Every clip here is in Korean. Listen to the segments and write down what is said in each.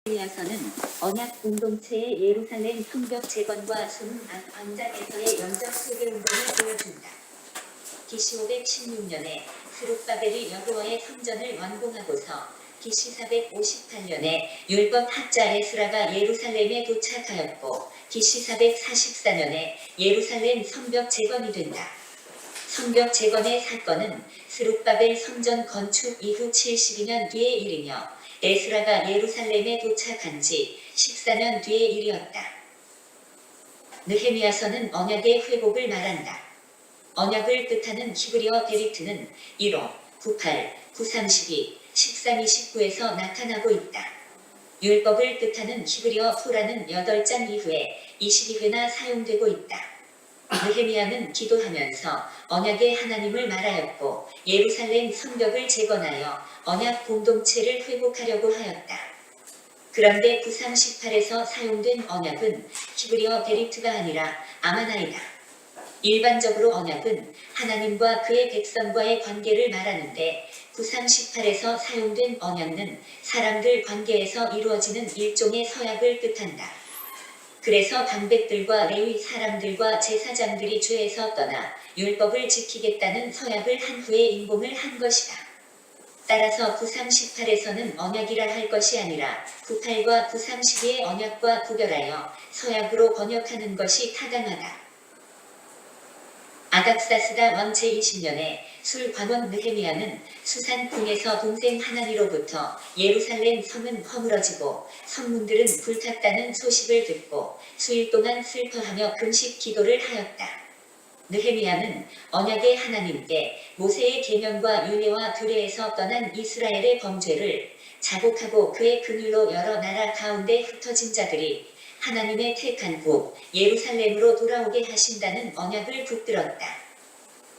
이어서는 언약 공동체의 예루살렘 성벽 재건과 숨은 광장에서의 연적 세계운동을 보여준다. BC 516년에 스룹바벨이 여호와의 성전을 완공하고서 BC 458년에 율법학자 에스라가 예루살렘에 도착하였고 BC 444년에 예루살렘 성벽 재건이 된다. 성벽 재건의 사건은 스룹바벨 성전 건축 이후 72년 뒤의 일이며 에스라가 예루살렘에 도착한 지 14년 뒤의 일이었다. 느헤미야서는 언약의 회복을 말한다. 언약을 뜻하는 히브리어 베리트는 1호, 98, 932, 13, 29에서 나타나고 있다. 율법을 뜻하는 히브리어 토라는 8장 이후에 22회나 사용되고 있다. 느헤미야는 기도하면서 언약의 하나님을 말하였고 예루살렘 성벽을 재건하여 언약 공동체를 회복하려고 하였다. 그런데 938에서 사용된 언약은 히브리어 베리트가 아니라 아마나이다. 일반적으로 언약은 하나님과 그의 백성과의 관계를 말하는데 938에서 사용된 언약은 사람들 관계에서 이루어지는 일종의 서약을 뜻한다. 그래서 방백들과 레위 사람들과 제사장들이 죄에서 떠나 율법을 지키겠다는 서약을 한 후에 임봉을 한 것이다. 따라서 938에서는 언약이라 할 것이 아니라 98과 932의 언약과 구별하여 서약으로 번역하는 것이 타당하다. 아닥사스다 왕 제20년에 술관원 느헤미야는 수산궁에서 동생 하나니로부터 예루살렘 성은 허물어지고 성문들은 불탔다는 소식을 듣고 수일 동안 슬퍼하며 금식 기도를 하였다. 느헤미야는 언약의 하나님께 모세의 계명과 율례와 규례에서 떠난 이스라엘의 범죄를 자복하고 그의 긍휼로 여러 나라 가운데 흩어진 자들이 하나님의 택한 곳 예루살렘으로 돌아오게 하신다는 언약을 붙들었다.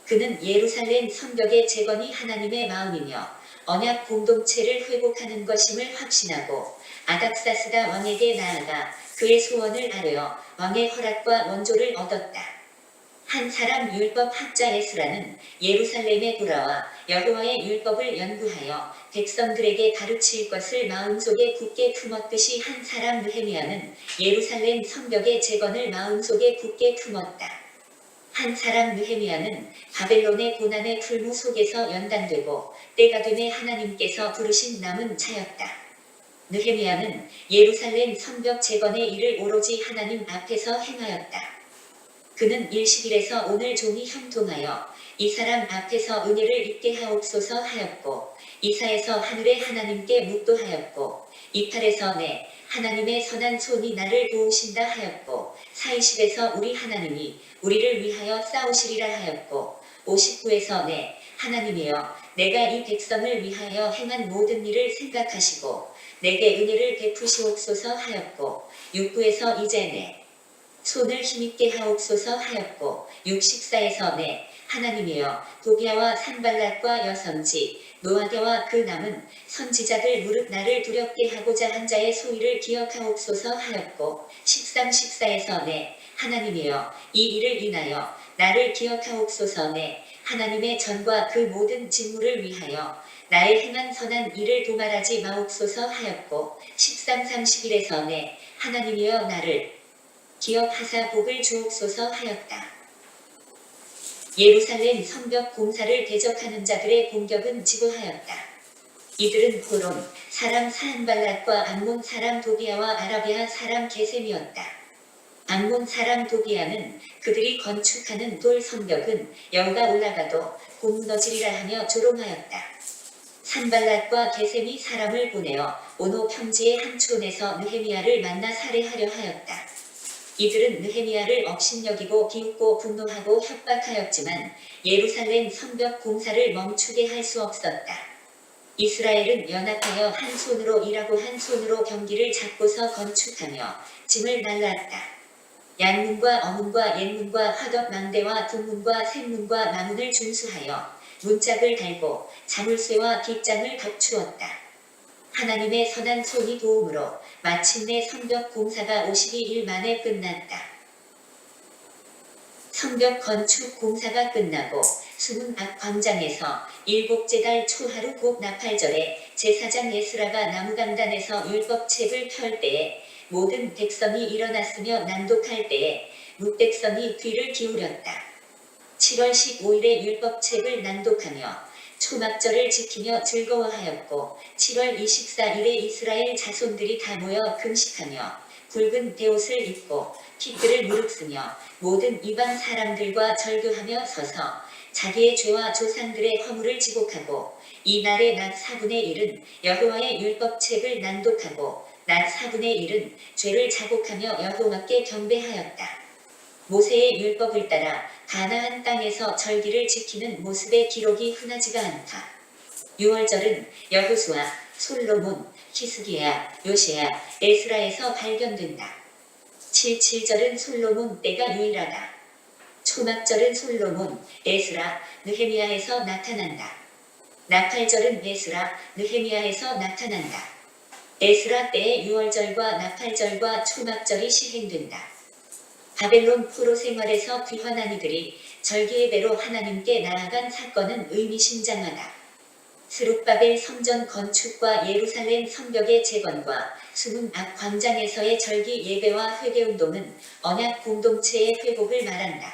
그는 예루살렘 성벽의 재건이 하나님의 마음이며 언약 공동체를 회복하는 것임을 확신하고 아닥사스다 왕에게 나아가 그의 소원을 아뢰어 왕의 허락과 원조를 얻었다. 한 사람 율법학자 에스라는 예루살렘에 돌아와 여호와의 율법을 연구하여 백성들에게 가르칠 것을 마음속에 굳게 품었듯이 한 사람 느헤미야는 예루살렘 성벽의 재건을 마음속에 굳게 품었다. 한 사람 느헤미야는 바벨론의 고난의 풀무 속에서 연단되고 때가 되매 하나님께서 부르신 남은 자였다. 느헤미야는 예루살렘 성벽 재건의 일을 오로지 하나님 앞에서 행하였다. 그는 일식일에서 오늘 종이 형통하여 이 사람 앞에서 은혜를 입게 하옵소서 하였고 이사에서 하늘의 하나님께 묵도하였고 이팔에서 내 하나님의 선한 손이 나를 도우신다 하였고 사이십에서 우리 하나님이 우리를 위하여 싸우시리라 하였고 59에서 내 하나님이여 내가 이 백성을 위하여 행한 모든 일을 생각하시고 내게 은혜를 베푸시옵소서 하였고 69에서 이제 내 손을 힘있게 하옵소서 하였고 64에서 내 하나님이여 도비아와 산발락과 여선지 노아게와 그 남은 선지자들 무릇 나를 두렵게 하고자 한 자의 소위를 기억하옵소서 하였고 13, 14에서 내 하나님이여 이 일을 인하여 나를 기억하옵소서 내 하나님의 전과 그 모든 직무를 위하여 나의 행한 선한 일을 도말하지 마옵소서 하였고 13, 31에서 내 하나님이여 나를 기억하사 복을 주옵소서 하였다. 예루살렘 성벽 공사를 대적하는 자들의 공격은 지고하였다. 이들은 호론 사람 산발락과 암몬 사람 도비아와 아라비아 사람 게셈이었다. 암몬 사람 도비아는 그들이 건축하는 돌 성벽은 영가 올라가도 곧 무너지리라 하며 조롱하였다. 산발락과 게셈이 사람을 보내어 오노 평지의 한 촌에서 느헤미야를 만나 살해하려 하였다. 이들은 느헤미야를 업신여기고 비웃고 분노하고 협박하였지만 예루살렘 성벽 공사를 멈추게 할 수 없었다. 이스라엘은 연합하여 한 손으로 일하고 한 손으로 경기를 잡고서 건축하며 짐을 날랐다. 양문과 어문과 옛문과 화덕망대와 둔문과 샘문과 마문을 준수하여 문짝을 달고 자물쇠와 빗장을 덮추었다. 하나님의 선한 손이 도움으로 마침내 성벽 공사가 52일 만에 끝났다. 성벽 건축 공사가 끝나고 수문 앞 광장에서 일곱째달 초하루 곧 나팔절에 제사장 에스라가 나무강단에서 율법책을 펼 때에 모든 백성이 일어났으며 난독할 때에 뭇백성이 귀를 기울였다. 7월 15일에 율법책을 난독하며 초막절을 지키며 즐거워하였고 7월 24일에 이스라엘 자손들이 다 모여 금식하며 굵은 베옷을 입고 핏들을 무릅쓰며 모든 이방 사람들과 절교하며 서서 자기의 죄와 조상들의 허물을 지곡하고 이날의 낮 4분의 1은 여호와의 율법책을 난독하고 낮 4분의 1은 죄를 자곡하며 여호와께 경배하였다. 모세의 율법을 따라 가나안 땅에서 절기를 지키는 모습의 기록이 흔하지가 않다. 6월절은 여호수아, 솔로몬, 히스기야, 요시야, 에스라에서 발견된다. 7.7절은 솔로몬 때가 유일하다. 초막절은 솔로몬, 에스라, 느헤미야에서 나타난다. 나팔절은 에스라, 느헤미야에서 나타난다. 에스라 때의 6월절과 나팔절과 초막절이 시행된다. 바벨론 포로 생활에서 귀환한 이들이 절기 예배로 하나님께 나아간 사건은 의미심장하다. 스룹바벨 성전 건축과 예루살렘 성벽의 재건과 수문 앞 광장에서의 절기 예배와 회개운동은 언약 공동체의 회복을 말한다.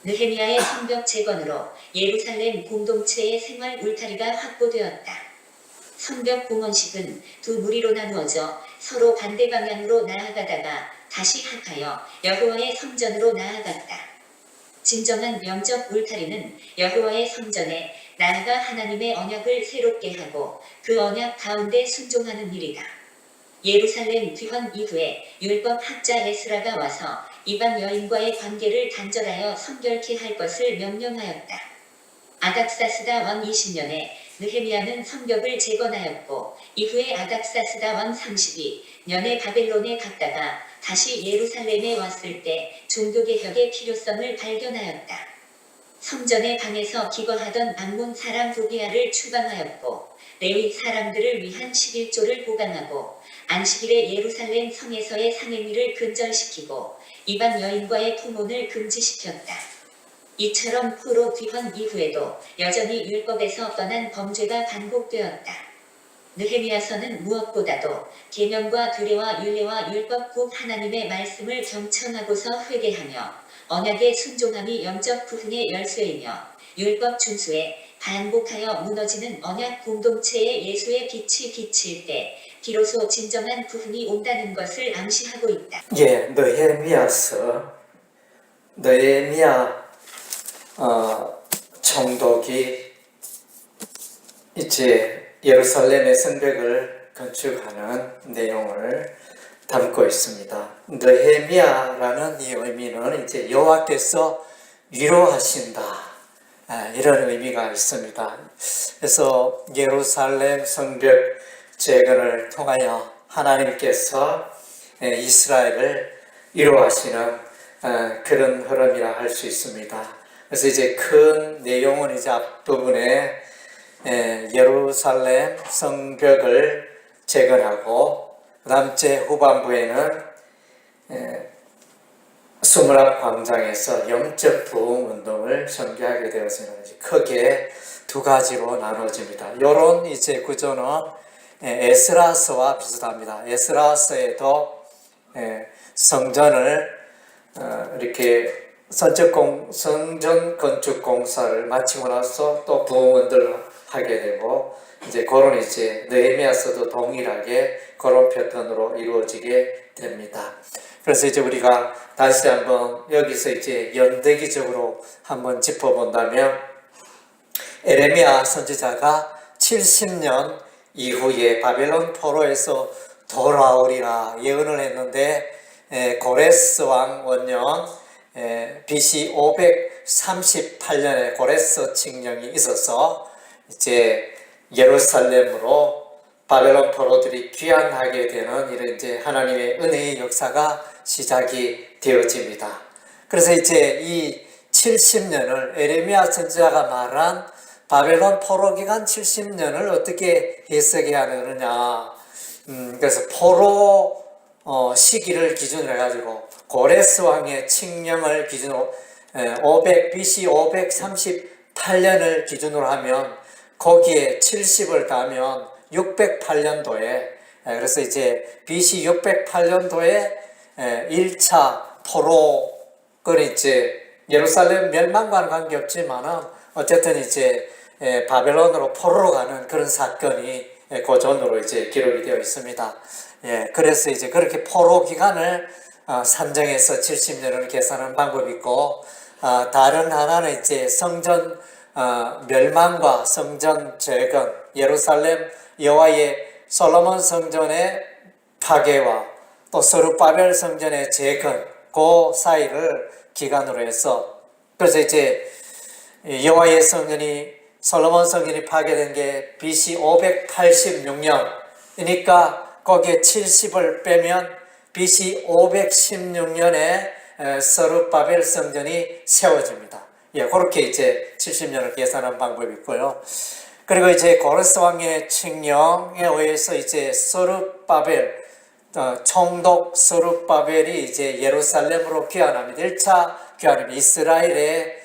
느헤미야의 성벽 재건으로 예루살렘 공동체의 생활 울타리가 확보되었다. 성벽 봉헌식은 두 무리로 나누어져 서로 반대 방향으로 나아가다가 다시 합하여 여호와의 성전으로 나아갔다. 진정한 영적 울타리는 여호와의 성전에 나아가 하나님의 언약을 새롭게 하고 그 언약 가운데 순종하는 일이다. 예루살렘 귀환 이후에 율법학자 에스라가 와서 이방 여인과의 관계를 단절하여 성결케 할 것을 명령하였다. 아닥사스다 왕 20년에 느헤미야는 성벽을 재건하였고 이후에 아닥사스다 왕 32년에 바벨론에 갔다가 다시 예루살렘에 왔을 때 종교개혁의 필요성을 발견하였다. 성전의 방에서 기거하던 암몬 사람 도비아를 추방하였고 레위 사람들을 위한 11조를 보강하고 안식일에 예루살렘 성에서의 상행위를 근절시키고 이방 여인과의 통혼을 금지시켰다. 이처럼 포로 귀환 이후에도 여전히 율법에서 떠난 범죄가 반복되었다. 느헤미야서는 무엇보다도 계명과 규례와 율례와 율법 곧 하나님의 말씀을 경청하고서 회개하며 언약의 순종함이 영적 부흥의 열쇠이며 율법 준수에 반복하여 무너지는 언약 공동체의 예수의 빛이 비칠 때 비로소 진정한 부흥이 온다는 것을 암시하고 있다. 예, 느헤미야 총독이 이제 예루살렘의 성벽을 건축하는 내용을 담고 있습니다. 느헤미야라는 이 의미는 이제 여호와께서 위로하신다, 이런 의미가 있습니다. 그래서 예루살렘 성벽 재건을 통하여 하나님께서 이스라엘을 위로하시는 그런 흐름이라 할 수 있습니다. 그래서 이제 큰 내용은 이제 앞부분에 예루살렘 성벽을 재건하고 그 다음 제 후반부에는 수문 앞 광장에서 영적 부흥 운동을 전개하게 되어서는 크게 두 가지로 나눠집니다. 이런 이제 구조는 에스라서와 비슷합니다. 에스라서에도 성전을 이렇게 성전 건축 공사를 마치고 나서 또 부흥운동을 하게 되고 이제 그런 이제 느헤미야서도 동일하게 그런 패턴으로 이루어지게 됩니다. 그래서 이제 우리가 다시 한번 여기서 이제 연대기적으로 한번 짚어본다면 에레미야 선지자가 70년 이후에 바벨론 포로에서 돌아오리라 예언을 했는데 고레스 왕 원년 BC 538년에 고레스 칙령이 있어서 이제 예루살렘으로 바벨론 포로들이 귀환하게 되는 이런 이제 하나님의 은혜의 역사가 시작이 되어집니다. 그래서 이제 이 70년을 에레미야 선지자가 말한 바벨론 포로 기간 70년을 어떻게 해석해야 하느냐. 그래서 포로 시기를 기준으로 해가지고 고레스 왕의 칙령을 기준으로 BC 538년을 기준으로 하면 거기에 70을 더하면 608년도에 그래서 이제 BC 608년도에 1차 포로는 이제 예루살렘 멸망과는 관계없지만은 어쨌든 이제 바벨론으로 포로로 가는 그런 사건이 고전으로 이제 기록이 되어 있습니다. 그래서 이제 그렇게 포로 기간을 산정해서 70년을 계산하는 방법이 있고, 다른 하나는 이제 성전 멸망과 성전 재건, 예루살렘 여호와의 솔로몬 성전의 파괴와 또 스룹바벨 성전의 재건, 그 사이를 기간으로 해서, 그래서 이제 여호와의 성전이 솔로몬 성전이 파괴된 게 BC 586년이니까 거기에 70을 빼면 BC 516년에 스룹바벨 성전이 세워집니다. 그렇게 이제 70년을 계산한 방법이 있고요. 그리고 이제 고레스 왕의 칙령에 의해서 이제 스룹바벨 총독 스룹바벨이 이제 예루살렘으로 귀환합니다. 1차 귀환입니다. 이스라엘의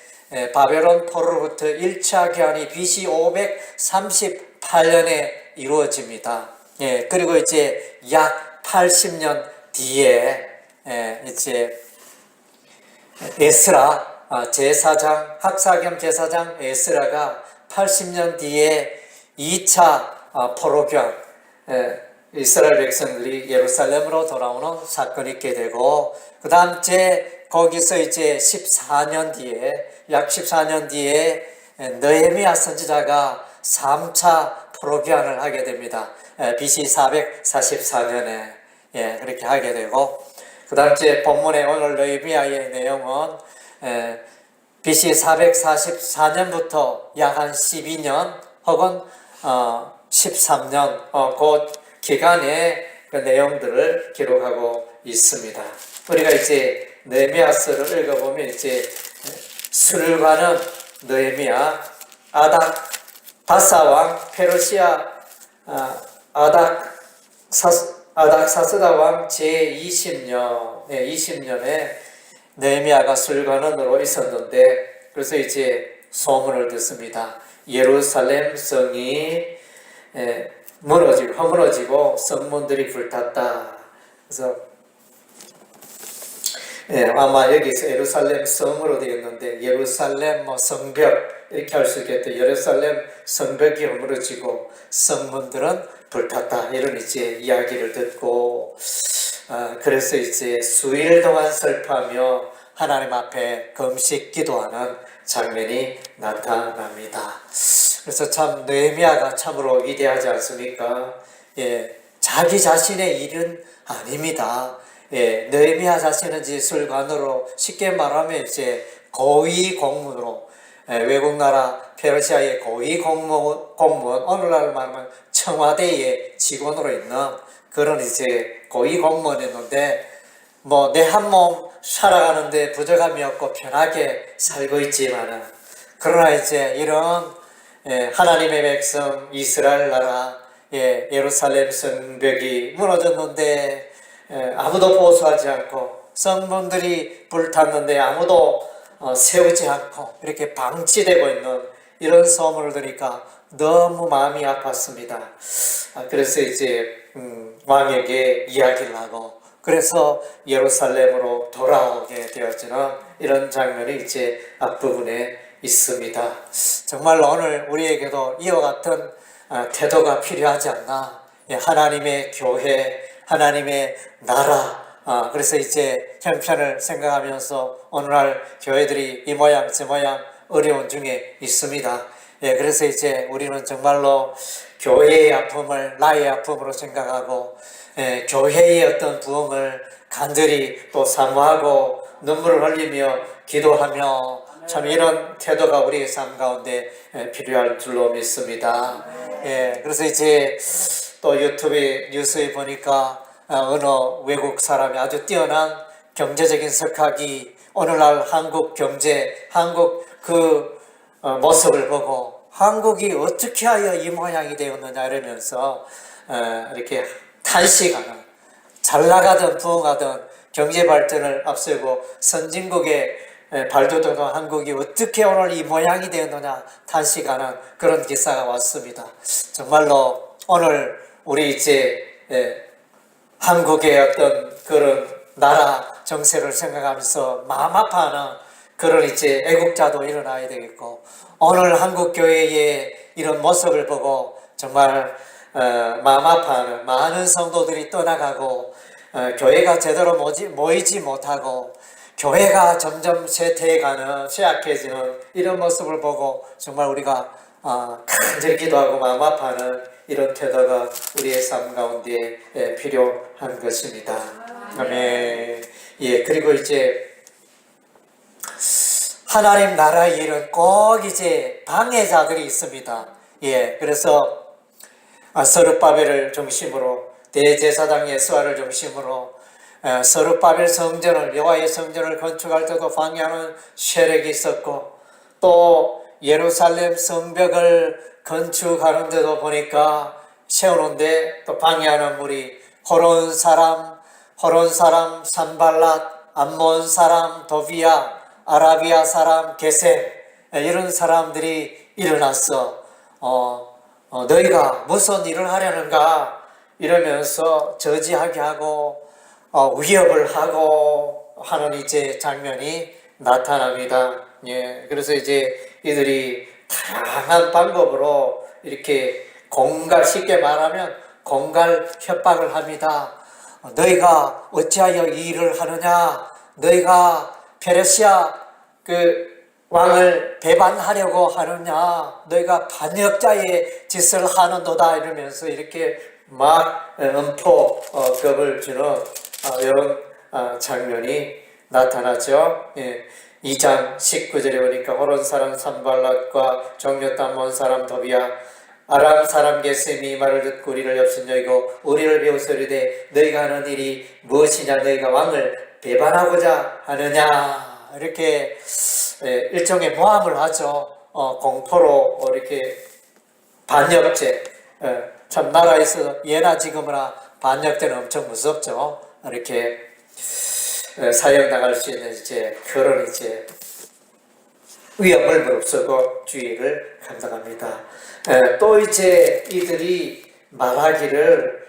바벨론 포로로부터 1차 귀환이 BC 538년에 이루어집니다. 그리고 이제 약 80년 뒤에 이제 에스라 제사장, 학사 겸 제사장 에스라가 80년 뒤에 2차 포로 귀환, 이스라엘 백성들이 예루살렘으로 돌아오는 사건이 있게 되고, 그 다음 제 거기서 이제 14년 뒤에, 약 14년 뒤에 느헤미야 선지자가 3차 포로 귀환을 하게 됩니다. BC 444년에 그렇게 하게 되고, 그 다음 제 본문의 오늘 느헤미야의 내용은 BC 444년부터 약 한 12년 혹은 13년 그 기간의 그 내용들을 기록하고 있습니다. 우리가 이제 느헤미야서를 읽어보면 이제 술관은 느헤미야, 아닥바사 페르시아 아닥사스다 왕 제20년 20년에 느헤미야가 술관원으로 있었는데, 그래서 이제 소문을 듣습니다. 예루살렘 성이 허물어지고 성문들이 불탔다. 그래서 아마 여기서 예루살렘 성으로 되어 있는데, 예루살렘 성벽 이렇게 할 수 있겠다. 예루살렘 성벽이 허물어지고 성문들은 불탔다. 이런 이제 이야기를 듣고, 그래서 이제 수일 동안 슬퍼하며 하나님 앞에 금식 기도하는 장면이 나타납니다. 그래서 참 느헤미야가 참으로 위대하지 않습니까? 자기 자신의 일은 아닙니다. 느헤미야 자신은 이제 술관으로, 쉽게 말하면 이제 고위 공무원으로, 외국 나라 페르시아의 고위 공무원, 오늘날 말하면 청와대의 직원으로 있는 그런 이제 고위 공무원이었는데, 내 한 몸 살아가는데 부족함이 없고 편하게 살고 있지만은, 그러나 이제 이런 하나님의 백성 이스라엘 나라 예루살렘 성벽이 무너졌는데 아무도 보수하지 않고, 성문들이 불탔는데 아무도 세우지 않고 이렇게 방치되고 있는 이런 소문을 들으니까 너무 마음이 아팠습니다. 그래서 이제 왕에게 이야기를 하고, 그래서 예루살렘으로 돌아오게 되어지는 이런 장면이 이제 앞부분에 있습니다. 정말로 오늘 우리에게도 이와 같은 태도가 필요하지 않나. 하나님의 교회, 하나님의 나라, 그래서 이제 형편을 생각하면서 오늘날 교회들이 이 모양 저 모양 어려운 중에 있습니다. 그래서 이제 우리는 정말로 교회의 아픔을 나의 아픔으로 생각하고, 교회의 어떤 부흥을 간절히 또 사모하고 눈물을 흘리며 기도하며, 참 이런 태도가 우리의 삶 가운데 필요할 줄로 믿습니다. 그래서 이제 또 유튜브 뉴스에 보니까 어느 외국 사람이 아주 뛰어난 경제적인 석학이 오늘날 한국 경제, 한국 그 모습을 보고 한국이 어떻게 하여 이 모양이 되었느냐 이러면서 이렇게 탄식하는, 잘 나가든 부흥하든 경제 발전을 앞세우고 선진국의 발돋움한 한국이 어떻게 오늘 이 모양이 되었느냐 탄식하는 그런 기사가 왔습니다. 정말로 오늘 우리 이제 한국의 어떤 그런 나라 정세를 생각하면서 마음 아파하는 그런 이제 애국자도 일어나야 되겠고, 오늘 한국 교회의 이런 모습을 보고 정말 마음 아파하는 많은 성도들이 떠나가고 교회가 제대로 모이지 못하고 교회가 점점 쇠퇴해가는 쇠약해지는 이런 모습을 보고 정말 우리가 간절히 기도하고 마음 아파하는 이런 태도가 우리의 삶 가운데 필요한 것입니다. 아멘. 예, 그리고 이제 하나님 나라의 일은 꼭 이제 방해자들이 있습니다. 예, 그래서 서룹바벨을 중심으로 대제사장 예수아를 중심으로 서룹바벨 성전을 여호와의 성전을 건축할 때도 방해하는 세력이 있었고, 또 예루살렘 성벽을 건축하는데도 보니까 세우는데 또 방해하는 무리 호론 사람 산발랏, 암몬 사람 도비야, 아라비아 사람 게셈, 이런 사람들이 일어났어. 너희가 무슨 일을 하려는가 이러면서 저지하게 하고 위협을 하고 하는 이제 장면이 나타납니다. 예, 그래서 이제 이들이 다양한 방법으로 이렇게 쉽게 말하면 공갈 협박을 합니다. 너희가 어찌하여 이 일을 하느냐? 너희가 페르시아 그 왕을 배반하려고 하느냐? 너희가 반역자의 짓을 하는도다 이러면서 이렇게 막 겁을 주는 이런 장면이 나타나죠. 예. 2장 19절에 보니까 호론 사람 산발랏과 종려다 암몬 사람 도비야 아람 사람 게셈이 말을 듣고 우리를 엽신 여이고 우리를 배우소리되 너희가 하는 일이 무엇이냐? 너희가 왕을 배반하고자 하느냐? 이렇게 일종의 모함을 하죠. 공포로 이렇게 반역죄. 참 나라에서 예나 지금이나 반역죄는 엄청 무섭죠. 이렇게 사형당할 수 있는 이제 그런 이제 위험을 무릅쓰고 주의를 감당합니다. 또 이제 이들이 말하기를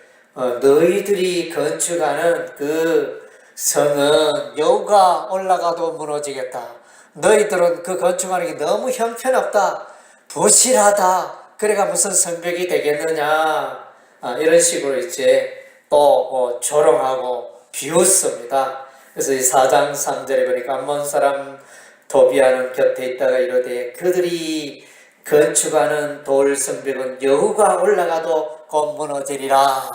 너희들이 건축하는 그 성은 여우가 올라가도 무너지겠다. 너희들은 그 건축하는 게 너무 형편없다. 부실하다. 그래가 무슨 성벽이 되겠느냐. 이런 식으로 이제 또 조롱하고 비웃습니다. 그래서 이 4장 3절에 보니까 암몬 사람 도비아는 곁에 있다가 이르되 그들이 건축하는 돌 성벽은 여우가 올라가도 곧 무너지리라.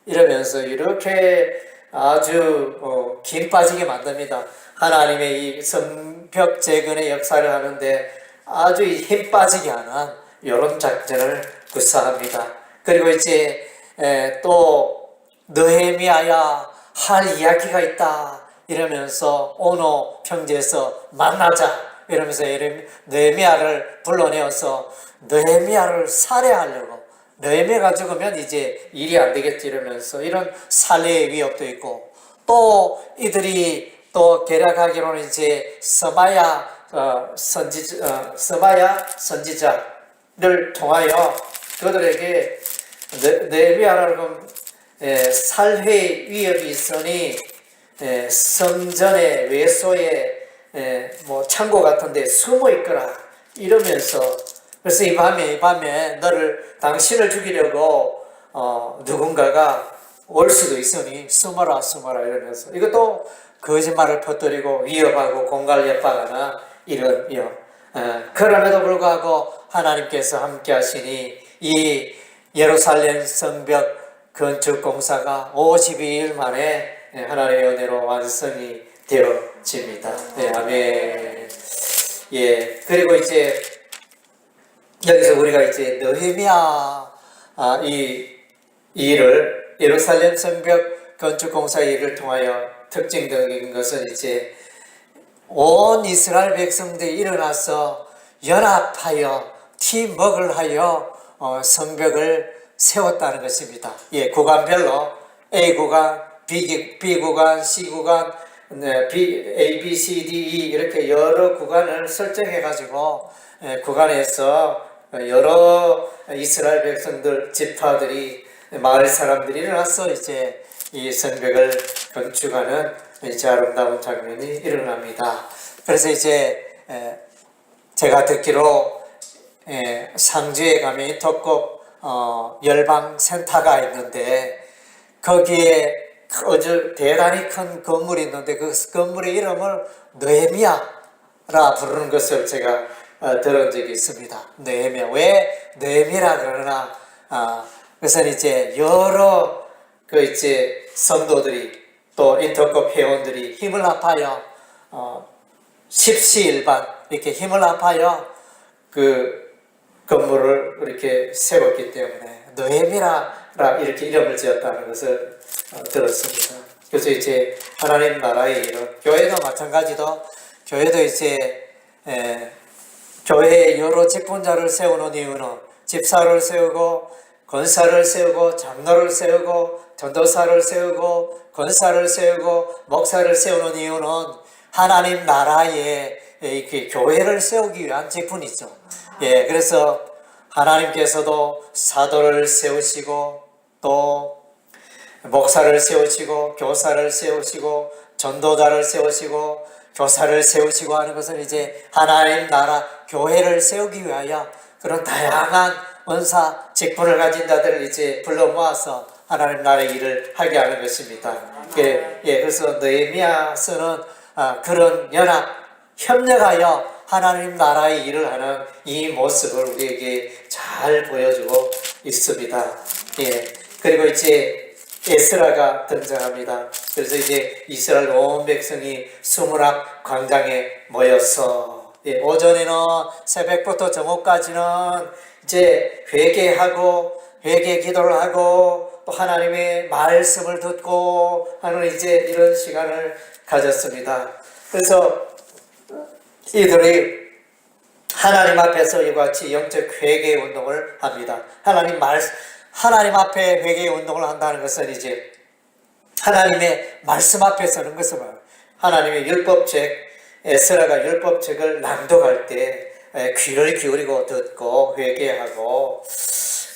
이러면서 이렇게 아주 김 빠지게 만듭니다. 하나님의 이 성벽 재건의 역사를 하는데 아주 힘 빠지게 하는 이런 작전을 구사합니다. 그리고 이제 또 느헤미야야 할 이야기가 있다 이러면서 오노 평지에서 만나자 이러면서 느헤미야를 불러내어서 느헤미야를 살해하려고, 느헤미야가 죽으면 이제 일이 안 되겠지 이러면서 이런 살해의 위협도 있고, 또 이들이 또 계략하기로는 이제 스마야 선지자를 통하여 그들에게 느헤미야라는 살해 위협이 있으니 성전의 외소에 뭐 창고 같은데 숨어 있거라 이러면서, 그래서 이 밤에 당신을 죽이려고 누군가가 올 수도 있으니 숨어라 이러면서 이것도 거짓말을 퍼뜨리고 위협하고 공갈 협박하는 이런 위협. 그럼에도 불구하고 하나님께서 함께 하시니 이 예루살렘 성벽 건축 공사가 52일 만에 하나님의 은혜로 완성이 되어집니다. 네, 아멘. 예, 그리고 이제 여기서 우리가 이제 느헤미야 이 일을 예루살렘 성벽 건축 공사 일을 통하여 특징적인 것은 이제 온 이스라엘 백성들이 일어나서 연합하여 팀워크를 하여 성벽을 세웠다는 것입니다. 예, 구간별로 A 구간, B 구간, C 구간, 네, A, B, C, D, E 이렇게 여러 구간을 설정해 가지고 구간에서 여러 이스라엘 백성들 지파들이 마을 사람들이 일어나서 이제 이 성벽을 건축하는 이제 아름다운 장면이 일어납니다. 그래서 이제 제가 듣기로 상주에 가면 인터컵 열방 센터가 있는데 거기에 아주 대단히 큰 건물이 있는데 그 건물의 이름을 느헤미야라 부르는 것을 제가 들은 적이 있습니다. 느헤미야. 왜 느헤미야라 그러나? 그래서 이제 여러 그 이제 성도들이 또 인터컵 회원들이 힘을 합하여 십시일반 이렇게 힘을 합하여 그 건물을 이렇게 세웠기 때문에 느헤미야라 이렇게 이름을 지었다는 것을 들었습니다. 그래서 이제 하나님 나라의 이름, 교회도 마찬가지도 교회도 이제 교회에 여러 직분자를 세우는 이유는 집사를 세우고 권사를 세우고 장로를 세우고 전도사를 세우고 권사를 세우고 목사를 세우는 이유는 하나님 나라에 이렇게 교회를 세우기 위한 직분이죠. 그래서 하나님께서도 사도를 세우시고 또 목사를 세우시고 교사를 세우시고 전도자를 세우시고 교사를 세우시고 하는 것은 이제 하나님 나라 교회를 세우기 위하여 그런 다양한 은사 직분을 가진 자들을 이제 불러 모아서 하나님 나라의 일을 하게 하는 것입니다. 그래서 느헤미야서는 그런 연합 협력하여 하나님 나라의 일을 하는 이 모습을 우리에게 잘 보여주고 있습니다. 그리고 이제 에스라가 등장합니다. 그래서 이제 이스라엘 온 백성이 수문 앞 광장에 모여서 오전에는 새벽부터 저녁까지는 이제 회개하고 회개 기도를 하고 또 하나님의 말씀을 듣고 하는 이제 이런 시간을 가졌습니다. 그래서 이들이 하나님 앞에서 이와 같이 영적 회개 운동을 합니다. 하나님 앞에 회개 운동을 한다는 것은 이제 하나님의 말씀 앞에 서는 것을 봐요. 하나님의 율법책, 에스라가 율법책을 낭독할 때 귀를 기울이고 듣고 회개하고,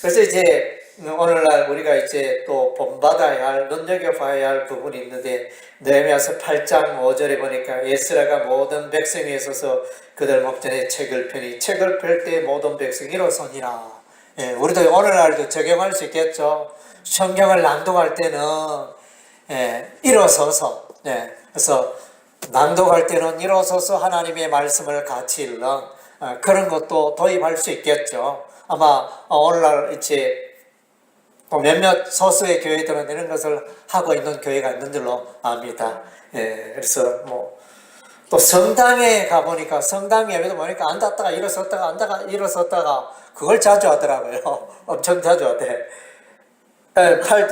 그래서 이제 오늘날 우리가 이제 또 본받아야 할, 눈여겨봐야 할 부분이 있는데, 느헤미야서 8장 5절에 보니까 에스라가 모든 백성에 있어서 그들 목전에 책을 펴니 책을 펼 때 모든 백성이 일어서니라. 우리도 오늘날도 적용할 수 있겠죠. 성경을 낭독할 때는 일어서서, 그래서 낭독할 때는 일어서서 하나님의 말씀을 같이 읽는 그런 것도 도입할 수 있겠죠. 아마 오늘날 이제 또 몇몇 소수의 교회들은 이런 것을 하고 있는 교회가 있는 줄로 압니다. 그래서 또 성당에 가보니까 성당 예배도 보니까 앉았다가 일어섰다가 앉다가 일어섰다가 그걸 자주 하더라고요. 엄청 자주 하대.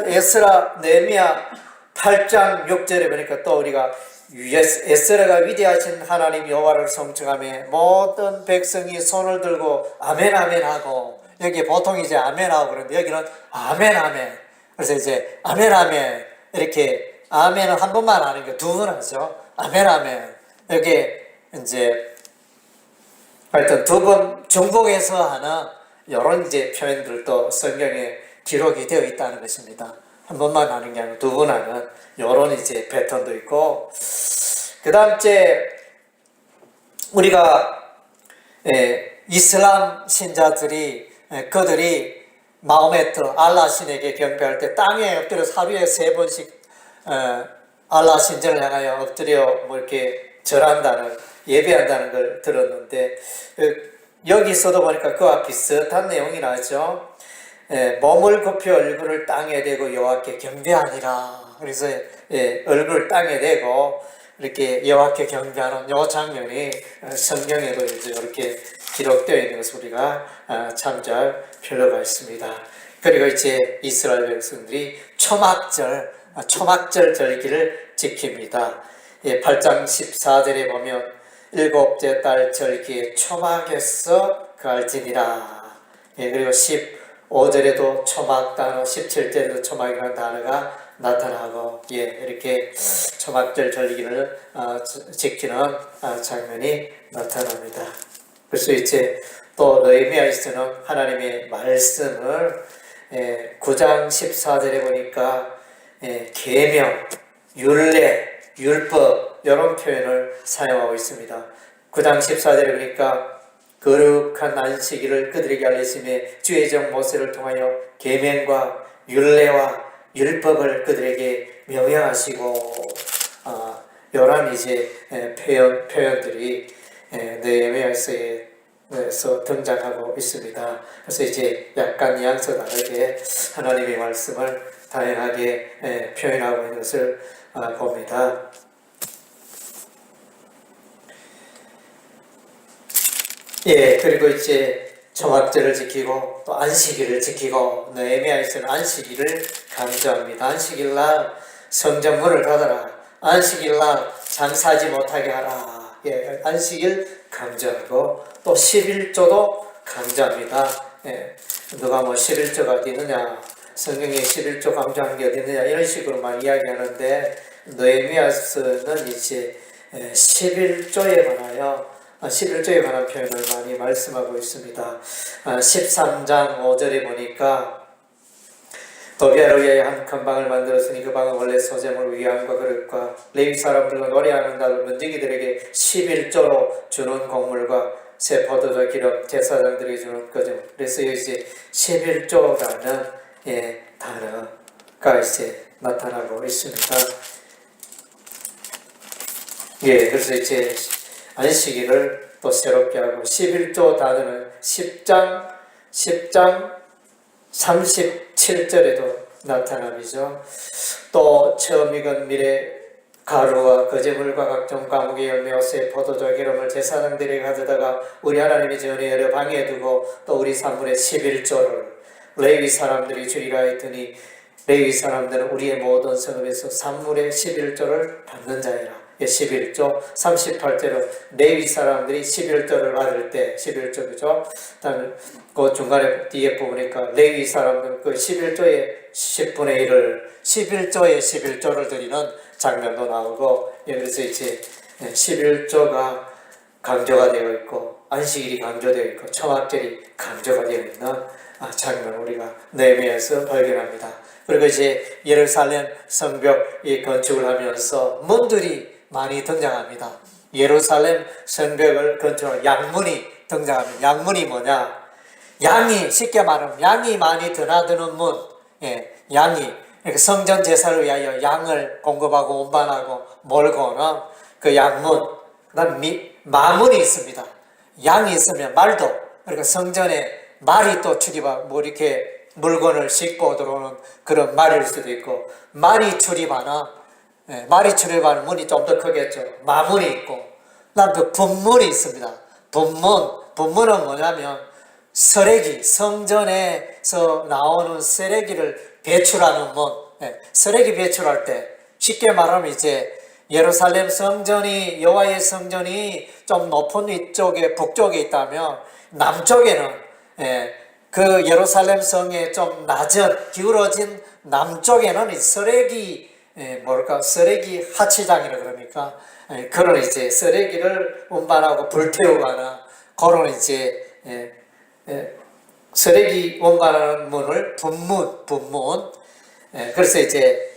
에스라 느헤미야 8장 6절에 보니까 또 우리가 에스라가 위대하신 하나님 여호와를 성취하며 모든 백성이 손을 들고 아멘 아멘 하고, 여기 보통 이제 아멘 하고 그러는데 여기는 아멘 아멘. 그래서 이제 아멘 아멘 이렇게 아멘은 한 번만 하는 게 두 번 하죠. 아멘 아멘. 여기 이제 하여튼 두 번 중복해서 하는 이런 이제 표현들도 성경에 기록이 되어 있다는 것입니다. 한 번만 하는 게 아니고 두 번 하는 이런 이제 패턴도 있고, 그 다음 이제 우리가 이슬람 신자들이 그들이 마호메트 알라 신에게 경배할 때 땅에 엎드려서 하루에 3번씩 알라 신전을 향하여 엎드려 이렇게 절한다는, 예배한다는 걸 들었는데, 여기서도 보니까 그와 비슷한 내용이 나죠. 몸을 굽혀 얼굴을 땅에 대고 여호와께 경배하니라. 그래서 얼굴을 땅에 대고 이렇게 여호와께 경배하는 이 장면이 성경에도 이제 이렇게 기록되어 있는 것을 우리가 참조할 필요가 있습니다. 그리고 이제 이스라엘 백성들이 초막절 절기를 지킵니다. 8장 14절에 보면 7째 달 절기에 초막에서 갈지니라. 그리고 15절에도 초막 단어, 17절에도 초막이라는 단어가 나타나고 이렇게 초막절 절기를 지키는 장면이 나타납니다. 그래서 이제 또 느헤미야에서는 하나님의 말씀을 9장 14절에 보니까 계명, 율례, 율법 이런 표현을 사용하고 있습니다. 9장 14절에 보니까 거룩한 안식일을 그들에게 알리심에 주의 종 모세를 통하여 계명과 율례와 율법을 그들에게 명령하시고 이런 이제 표현들이 느헤미야서에서 등장하고 있습니다. 그래서 이제 약간 뉘앙스 다르게 하나님의 말씀을 다양하게 표현하고 있는 것을 봅니다. 그리고 이제 초막절을 지키고 또 안식일을 지키고 느헤미야에서는 안식일을 강조합니다. 안식일날 성전문을 닫아라. 안식일날 장사하지 못하게 하라. 안식일 강조하고 또 11조도 강조합니다. 누가 11조가 어디 있느냐, 성경에 11조 강조한 게 어디 있느냐 이런 식으로만 이야기하는데 느헤미야서는 이제 11조에 관한 표현을 많이 말씀하고 있습니다. 13장 5절에 보니까 도비아를 위하여 한 큰 방을 만들었으니 그 방은 원래 소재물 위안과 그릇과 레위 사람들과 노래하는 날 문지기들에게 11조로 주는 곡물과 새 포도주 기름 제사장들에게 주는 거죠. 그래서 이제 11조라는 단어가 이제 나타나고 있습니다. 그래서 이제 안식일을 또 새롭게 하고 11조 단어는 10장 37절에도 나타남이죠. 또 처음 익은 밀에 가루와 거제물과 각종 과목의 열매와 새 포도주 기름을 제사장들에게 가져다가 우리 하나님의 전에 여러 방에 두고 또 우리 산물의 11조를 레위 사람들이 주리라 했더니 레위 사람들은 우리의 모든 성읍에서 산물의 11조를 받는 자이라. 11조 38절은 레위 사람들이 11조를 받을 때 11조죠. 다음에 그 중간에 뒤에 보니까 레위 사람들은 그 11조의 10분의 1을 11조의 11조를 드리는 장면도 나오고 그래서 이제 11조가 강조가 되어 있고 안식일이 강조되어 있고 초막절이 강조가 되어 있는 장면을 우리가 느헤미야에서 발견합니다. 그리고 이제 예루살렘 성벽이 건축을 하면서 문들이 많이 등장합니다. 예루살렘 성벽을 건축한 양문이 등장합니다. 양문이 뭐냐? 양이 쉽게 말하면 양이 많이 드나드는 문. 양이 성전 제사를 위하여 양을 공급하고 운반하고 몰고는 그 양문. 그다음 마문이 있습니다. 양이 있으면 말도. 그러니까 성전에 말이 또 출입하고 이렇게 물건을 싣고 들어오는 그런 말일 수도 있고 말이 출입하는 문이 좀 더 크겠죠. 마문이 있고, 그다음 또 분문이 있습니다. 분문은 뭐냐면 쓰레기, 성전에서 나오는 쓰레기를 배출하는 문. 쓰레기 배출할 때 쉽게 말하면 이제 예루살렘 성전이 여호와의 성전이 좀 높은 이쪽에 북쪽에 있다면 남쪽에는 그 예루살렘 성에 좀 낮은 기울어진 남쪽에는 이 쓰레기 쓰레기 하치장이라 그러니까 그런 이제 쓰레기를 운반하고 불태우거나 그런 이제 쓰레기 운반하는 문을 분문 그래서 이제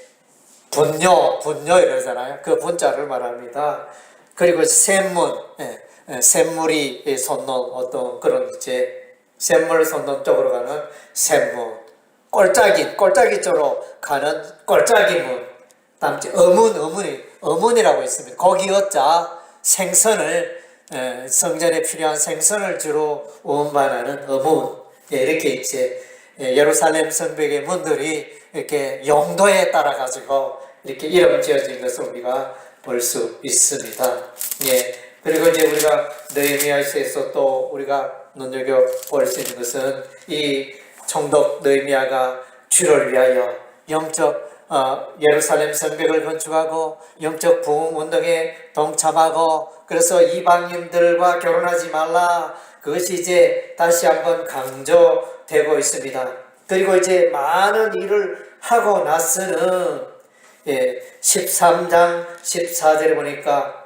분뇨 이러잖아요. 그 분자를 말합니다. 그리고 샘문 샘물이 솟는 어떤 그런 이제 샘물 솟는 쪽으로 가는 샘문 꼴짜기 쪽으로 가는 꼴짜기문 다음 어문이라고 있습니다. 고기 어자 생선을 성전에 필요한 생선을 주로 운반하는 어문 이렇게 이제 예루살렘 성벽의 문들이 이렇게 용도에 따라 가지고 이렇게 이름 지어진 것을 우리가 볼 수 있습니다. 그리고 이제 우리가 느헤미야서에서 또 우리가 눈여겨 볼 수 있는 것은 이 총독 느헤미야가 주를 위하여 영적 예루살렘 성벽을 건축하고 영적 부흥 운동에 동참하고 그래서 이방인들과 결혼하지 말라 그것이 이제 다시 한번 강조되고 있습니다. 그리고 이제 많은 일을 하고 나서는 13장 14절에 보니까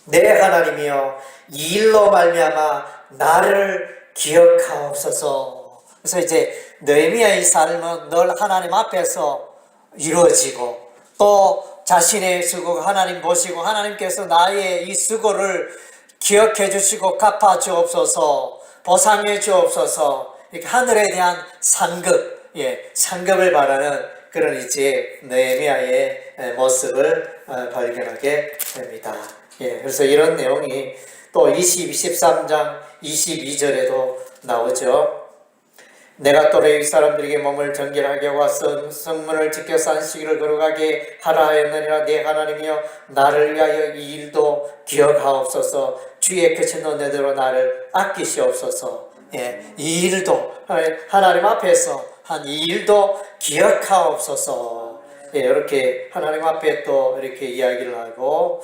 내 하나님이여 이 일로 말미암아 나를 기억하옵소서. 그래서 이제 느헤미야의 삶은 늘 하나님 앞에서 이루어지고 또 자신의 수고가 하나님 보시고 하나님께서 나의 이 수고를 기억해 주시고 갚아 주옵소서, 보상해 주옵소서, 이렇게 하늘에 대한 상급, 상급을 바라는 그런 이제 느헤미야의 모습을 발견하게 됩니다. 그래서 이런 내용이 또 13장 22절에도 나오죠. 내가 또 레위 사람들에게 몸을 정결하게 하고 성문을 지켜서 안식일을 거룩하게 하라 하였느니라. 내 하나님이여 나를 위하여 이 일도 기억하옵소서. 주의 크신 은혜대로 나를 아끼시옵소서. 이 일도 하나님 앞에서 한 이 일도 기억하옵소서. 이렇게 하나님 앞에 또 이렇게 이야기를 하고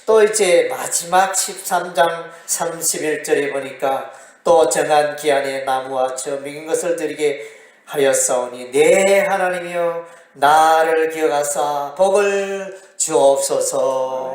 또 이제 마지막 13장 31절에 보니까 또 정한 기한에 나무와 저 먹인 것을 드리게 하였사오니 내 하나님이여 나를 기억하사 복을 주옵소서.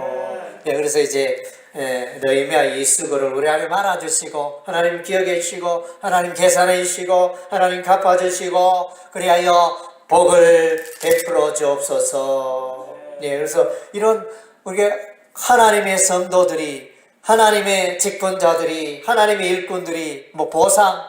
그래서 이제 느헤미야의 이 수고를 우리 하나님 알아주시고 하나님 기억해 주시고 하나님 계산해 주시고 하나님 갚아주시고 그리하여 복을 베풀어 주옵소서. 그래서 이런 우리가 하나님의 성도들이 하나님의 직분자들이 하나님의 일꾼들이 보상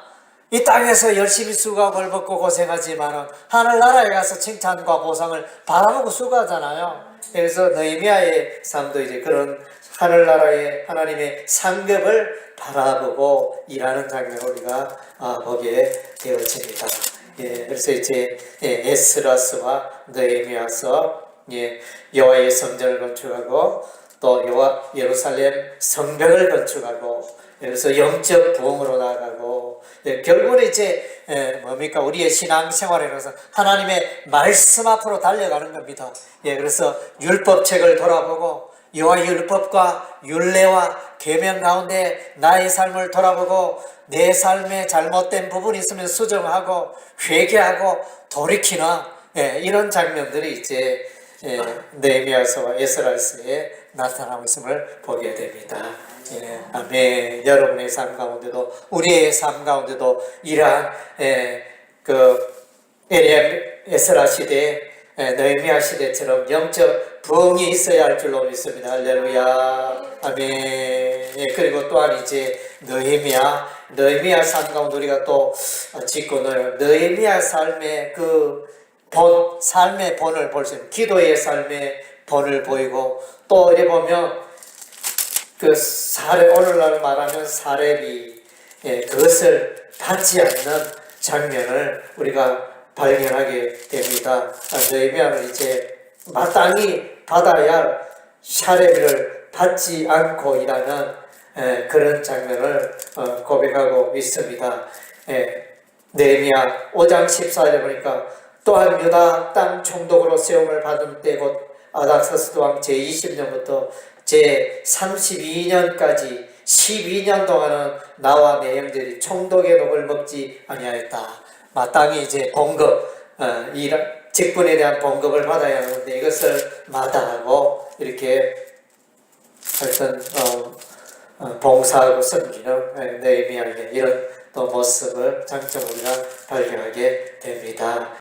이 땅에서 열심히 수고하고 벌벗고 고생하지만 하늘나라에 가서 칭찬과 보상을 바라보고 수고하잖아요. 그래서 느헤미야의 삶도 이제 그런 하늘나라의 하나님의 상급을 바라보고 일하는 장면을 우리가 보게 되어집니다. 그래서 이제 에스라서와 느헤미야서 여호와의 성전을 건축하고 또 예루살렘 성벽을 건축하고 그래서 영적 부흥으로 나아가고 결국은 이제 뭡니까 우리의 신앙생활에서 하나님의 말씀 앞으로 달려가는 겁니다. 그래서 율법책을 돌아보고 여호와의 율법과 율례와 계명 가운데 나의 삶을 돌아보고 내 삶에 잘못된 부분이 있으면 수정하고 회개하고 돌이키는 이런 장면들이 이제 느헤미야서와 에스라서에 나타나고 있음을 보게 됩니다. 아멘. 여러분의 삶 가운데도 우리의 삶 가운데도 이러한 에스라 시대, 느헤미야 시대처럼 영적 부흥이 있어야 할 줄로 믿습니다. 할렐루야. 아멘. 그리고 또한 이제 느헤미야 삶 가운데 우리가 또 짚고는 느헤미야 삶의 삶의 본을 볼 수 있는 기도의 삶의 본을 보이고 또 이래 보면 오늘날 말하면 사렙이 그것을 받지 않는 장면을 우리가 발견하게 됩니다. 느헤미야는 이제 마땅히 받아야 할 사렙을 받지 않고 일하는 그런 장면을 고백하고 있습니다. 느헤미야 5장 14절에 보니까 또한 유다 땅 총독으로 세움을 받은 때 곧 아닥사스도 왕 제20년부터 제32년까지 12년 동안은 나와 내 형제들이 총독의 녹을 먹지 아니하였다. 마땅히 이제 봉급, 직분에 대한 봉급을 받아야 하는데 이것을 마다하고 이렇게 하여튼 봉사하고 섬기는 느헤미야의 이런 또 모습을 장점 우리가 발견하게 됩니다.